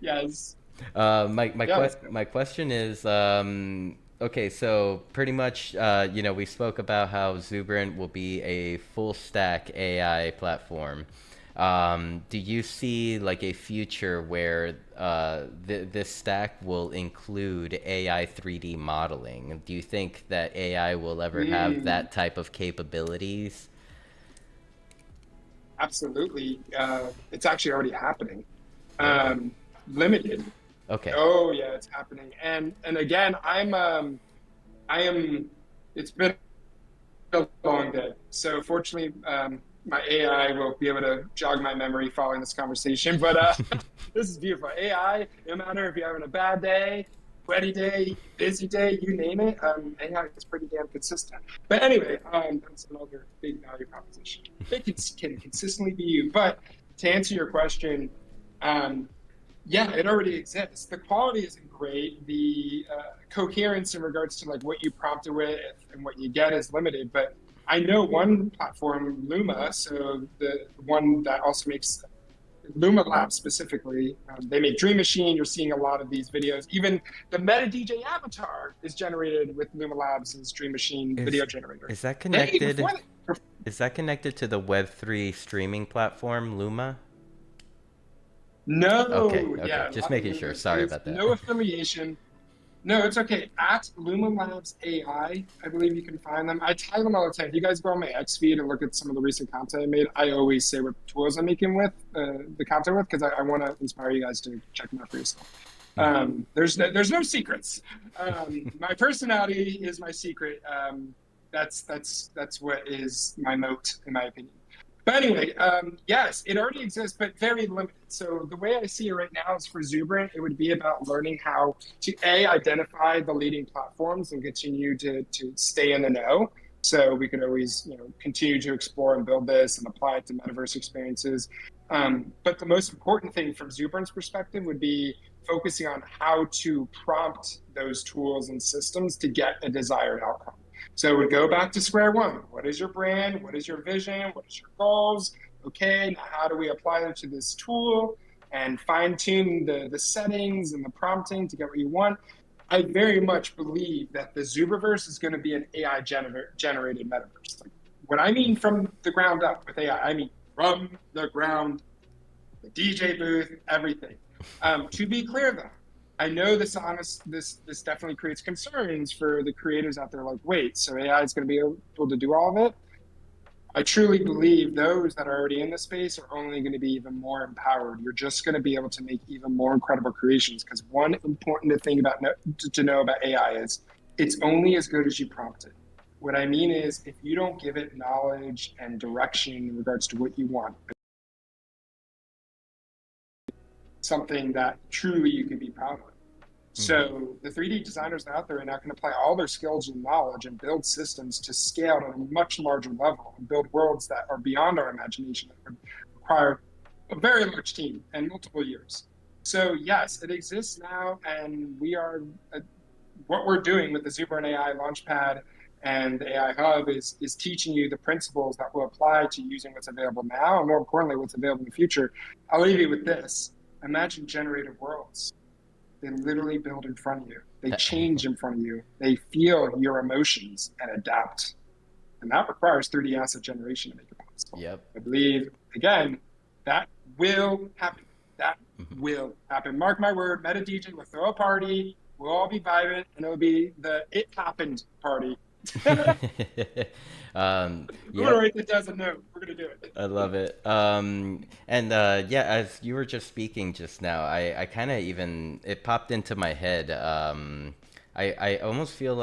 Yes. My Yeah, let's go. my question is, okay, so pretty much, we spoke about how Zuberant will be a full stack AI platform. Do you see like a future where this stack will include AI 3D modeling? Do you think that AI will ever have Mm. that type of capabilities? Absolutely. It's actually already happening. Really? Limited. Okay. Oh yeah, it's happening. And again, I am. It's been a long day. So fortunately, my AI will be able to jog my memory following this conversation. But this is beautiful. AI, no matter if you're having a bad day, sweaty day, busy day, you name it, AI is pretty damn consistent. But anyway, that's another big value proposition. It can consistently be you. But to answer your question, um, yeah, it already exists. The quality isn't great. The coherence in regards to like what you prompted with and what you get is limited. But I know one platform, Luma, so the one that also makes Luma Labs specifically, they make Dream Machine. You're seeing a lot of these videos. Even the Meta DJ avatar is generated with Luma Labs' Dream Machine Is video generator. is that They connected? before they, Is that connected to the Web3 streaming platform Luma? Okay, no, okay. yeah, Just not making sure. Luma. Sorry There's about no that. affiliation. No, it's okay. At Lumen Labs AI, I believe you can find them. I tell them all the time. If you guys go on my X feed and look at some of the recent content I made, I always say what tools I'm making with the content with because I want to inspire you guys to check them out for yourself. There's no secrets. My personality is my secret. That's what is my moat, in my opinion. But anyway, yes, it already exists, but very limited. So the way I see it right now is for Zuberant, it would be about learning how to identify the leading platforms and continue to stay in the know. So we could always continue to explore and build this and apply it to metaverse experiences. But the most important thing from Zuberant's perspective would be focusing on how to prompt those tools and systems to get a desired outcome. So we go back to square one. What is your brand? What is your vision? What is your goals? Okay, now how do we apply them to this tool and fine tune the settings and the prompting to get what you want? I very much believe that the Zuberverse is going to be an AI generated metaverse. Like, what I mean from the ground up with AI, I mean from the ground, the DJ booth, everything. To be clear, though, I know this definitely creates concerns for the creators out there. Like, wait, so AI is going to be able to do all of it? I truly believe those that are already in the space are only going to be even more empowered. You're just going to be able to make even more incredible creations because one important thing about to know about AI is it's only as good as you prompt it. What I mean is, if you don't give it knowledge and direction in regards to what you want, something that truly you can be proud of. Hmm. So the 3D designers out there are now can apply all their skills and knowledge and build systems to scale at a much larger level and build worlds that are beyond our imagination that would require a very large team and multiple years. So yes, it exists now, and we are what we're doing with the Zuberant AI Launchpad and the AI Hub is teaching you the principles that will apply to using what's available now, and more importantly, what's available in the future. I'll leave you with this: imagine generative worlds. They literally build in front of you. They change in front of you. They feel your emotions and adapt. And that requires 3D asset generation to make it possible. Yep. I believe, again, that will happen. That will happen. Mark my word, Meta DJ will throw a party. We'll all be vibing, and it'll be the It Happened party. I'm going to Yep. write that down as a note. We're going to do it. I love it. And yeah, as you were just speaking just now, I kind of even it popped into my head. I almost feel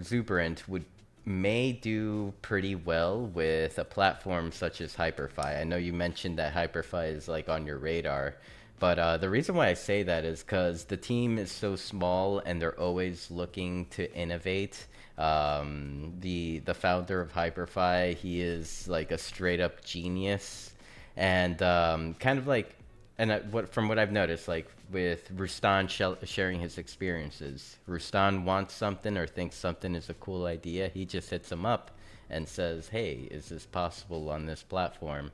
Zuberant would may do pretty well with a platform such as Hyperfi. I know you mentioned that Hyperfi is like on your radar, but the reason why I say that is because the team is so small and they're always looking to innovate. The founder of Hyperfi, he is like a straight up genius, and kind of like and what from what I've noticed, like with Rustan sharing his experiences, Rustan wants something or thinks something is a cool idea, he just hits him up and says, "Hey, is this possible on this platform?"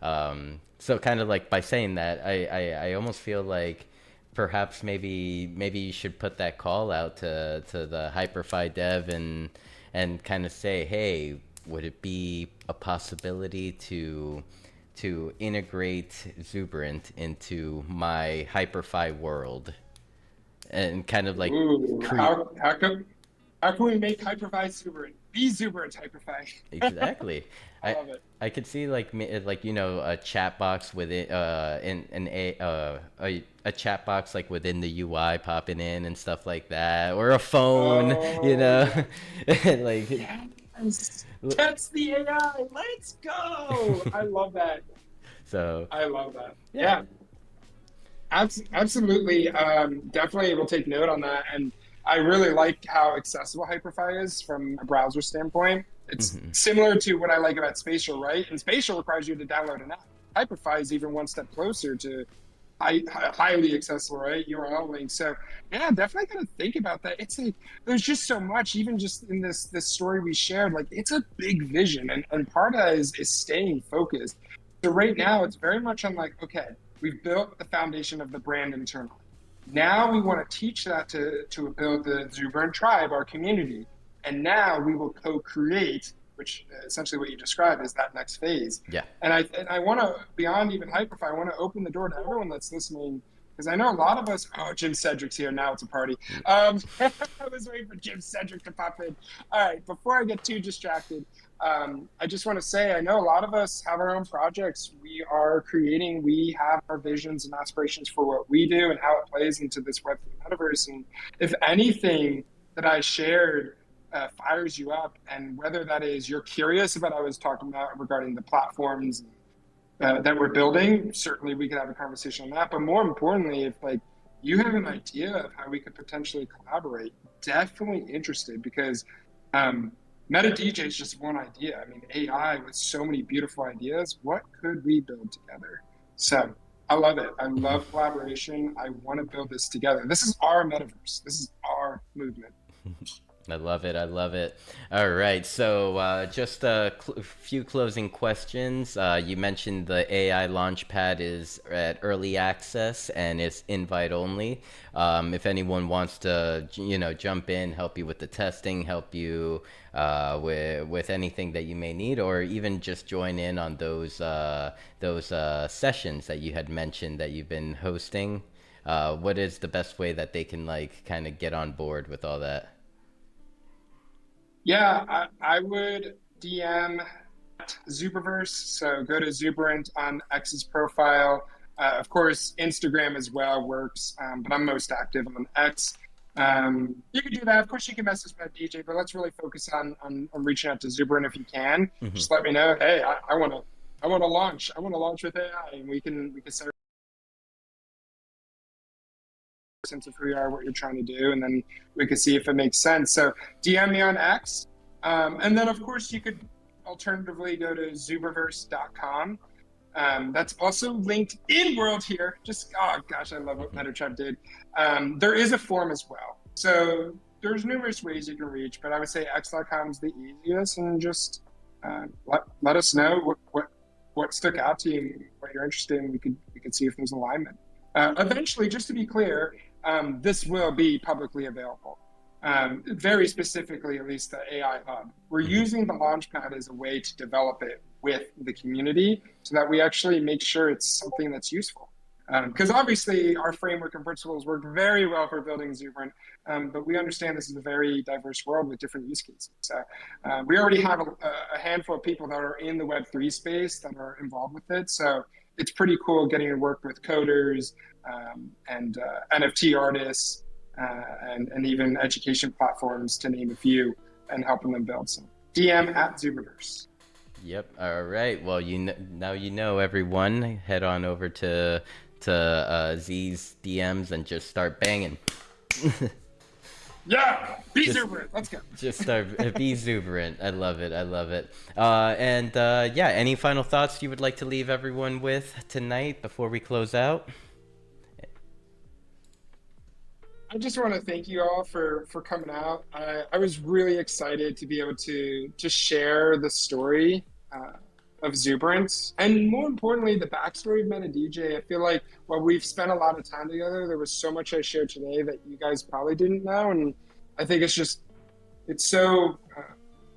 So kind of like by saying that, I almost feel like perhaps maybe you should put that call out to the Hyperfi dev and kind of say, "Hey, would it be a possibility to integrate Zuberant into my Hyperfi world and kind of like Ooh, create." how can we make hypervised Subaru? Be Zuberant Hyperfy. Exactly. I I love it. I could see like like a chat box within in an a chat box like within the UI popping in and stuff like that, or a phone, you Oh know, yeah. like Yes. Text the AI. Let's go. I love that. so I love that. yeah. Yeah. Absolutely. Definitely will take note on that. And I really like how accessible Hyperfy is from a browser standpoint. It's Hmm. similar to what I like about Spatial, right? And Spatial requires you to download an app. Hyperfy is even one step closer to highly accessible, right? URL links. So yeah, definitely gotta think about that. It's a there's just so much, even just in this story we shared, like it's a big vision. And part of that is staying focused. So right now it's very much on like, okay, we've built the foundation of the brand internally. Now we want to teach that to build the Zuberant tribe, our community. And now we will co-create, which essentially what you described is that next phase. Yeah. And I want to, beyond even Hyperfy, I want to open the door to everyone that's listening, because I know a lot of us. Oh, Jim Cedric's here now. It's a party. I was waiting for Jim Cedric to pop in. All right, before I get too distracted, I just want to say I know a lot of us have our own projects. We are creating. We have our visions and aspirations for what we do and how it plays into this Web3 metaverse. And if anything that I shared fires you up, and whether that is you're curious about, I was talking about regarding the platforms that we're building, certainly we could have a conversation on that. But more importantly, if like you have an idea of how we could potentially collaborate, definitely interested, because Meta DJ is just one idea. I mean, AI with so many beautiful ideas. What could we build together? So I love it. I love collaboration. I want to build this together. This is our metaverse. This is our movement. I love it. I love it. All right. So, just a few closing questions. You mentioned the AI Launchpad is at early access and it's invite only. If anyone wants to, jump in, help you with the testing, help you with anything that you may need, or even just join in on those sessions that you had mentioned that you've been hosting, what is the best way that they can like kind of get on board with all that? Yeah, I would DM Zuberverse. So go to Zuberant on X's profile. Of course, Instagram as well works, but I'm most active on X. You can do that. Of course, you can message my DJ, but let's really focus on reaching out to Zuberant if you can. Hmm. Just let me know. Hey, I want to launch. I want to launch with AI, and we can set a sense of who you are, what you're trying to do, and then we can see if it makes sense. So DM me on X, and then of course you could alternatively go to Zuberverse.com. That's also linked in world here. Just, oh gosh, I love what MetaTribe did. There is a form as well. So there's numerous ways you can reach, but I would say x.com is the easiest, and just let us know what stuck out to you, what you're interested in. We could see if there's alignment. Eventually, just to be clear, this will be publicly available. Very specifically, at least the AI Hub. We're Hmm. using the Launchpad as a way to develop it with the community so that we actually make sure it's something that's useful. Because obviously, our framework and principles work very well for building Zuberant, but we understand this is a very diverse world with different use cases. So we already have a handful of people that are in the Web3 space that are involved with it. So it's pretty cool getting to work with coders and NFT artists and even education platforms, to name a few, and helping them build. So DM at Zuberverse. Yep. All right. Well, now everyone. Head on over to Z's DMs and just start banging. Yeah, be just Zuberant. Let's go. just start be exuberant. I love it. I love it. And yeah, any final thoughts you would like to leave everyone with tonight before we close out? I just want to thank you all for coming out. I was really excited to be able to share the story of Zuberance, and more importantly, the backstory of Meta DJ. I feel like while we've spent a lot of time together, there was so much I shared today that you guys probably didn't know, and I think it's so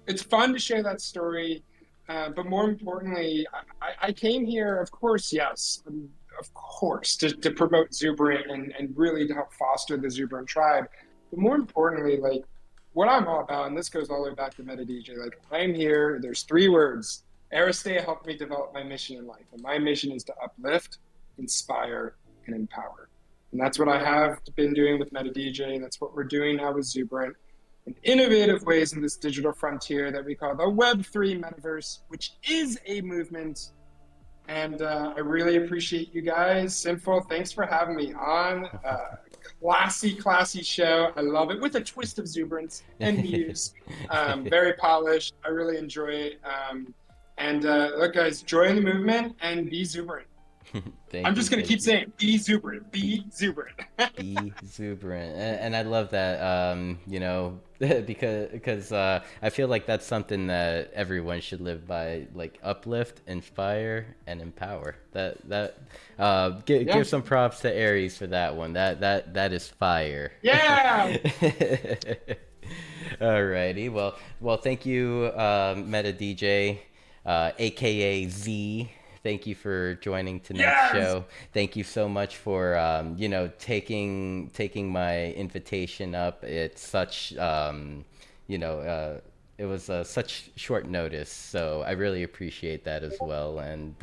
it's fun to share that story. But more importantly, I came here, of course, yes, of course, to promote Zuberant and really to help foster the Zuberant tribe. But more importantly, like what I'm all about, and this goes all the way back to MetaDJ. Like I'm here. There's three words. Aristay helped me develop my mission in life, and my mission is to uplift, inspire, and empower. And that's what I have been doing with MetaDJ. That's what we're doing now with Zuberant in innovative ways in this digital frontier that we call the Web3 metaverse, which is a movement. And I really appreciate you guys. Sinful, thanks for having me on. Classy show. I love it with a twist of exuberance and muse. Very polished. I really enjoy it. And look, guys, join the movement and be exuberant. I'm just going to keep saying, be exuberant, be exuberant. Be exuberant. And I love that, you know, because I feel like that's something that everyone should live by, like uplift, inspire, and empower. Give some props to Aries for that one. That is fire. Yeah. Alrighty. Well, thank you, Meta DJ, aka Z. Thank you for joining tonight's show. Thank you so much for you know, taking my invitation up. It's such you know, it was such short notice, so I really appreciate that as well. And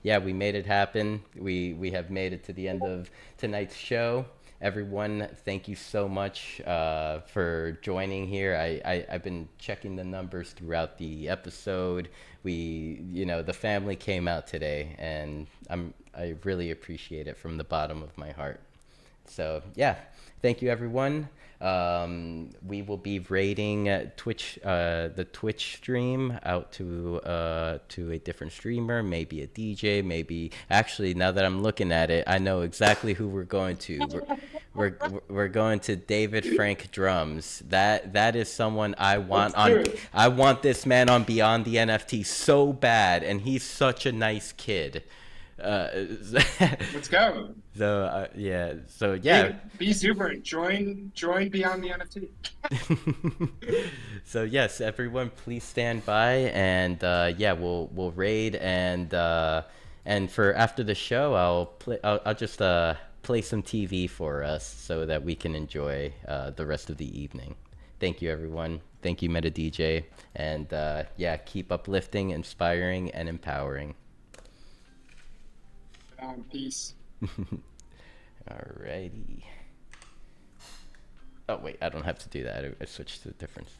yeah, we made it happen. We have made it to the end of tonight's show. Everyone, thank you so much for joining here. I've been checking the numbers throughout the episode. You know, the family came out today, and I really appreciate it from the bottom of my heart. So yeah, thank you, everyone. We will be rating the Twitch stream out to a different streamer, maybe a DJ, maybe. Actually, now that I'm looking at it, I know exactly who we're going to. We're going to David Frank Drums. That is someone I want on. I want this man on Beyond the NFT so bad, and he's such a nice kid. Let's go. So yeah. So yeah. Be exuberant. Join Beyond the NFT. So yes, everyone, please stand by, and yeah, we'll raid, and for after the show, I'll just play some TV for us so that we can enjoy the rest of the evening. Thank you, everyone. Thank you, Meta DJ, and yeah, keep uplifting, inspiring, and empowering. Peace. Alrighty. Oh wait, I don't have to do that. I switched to the difference.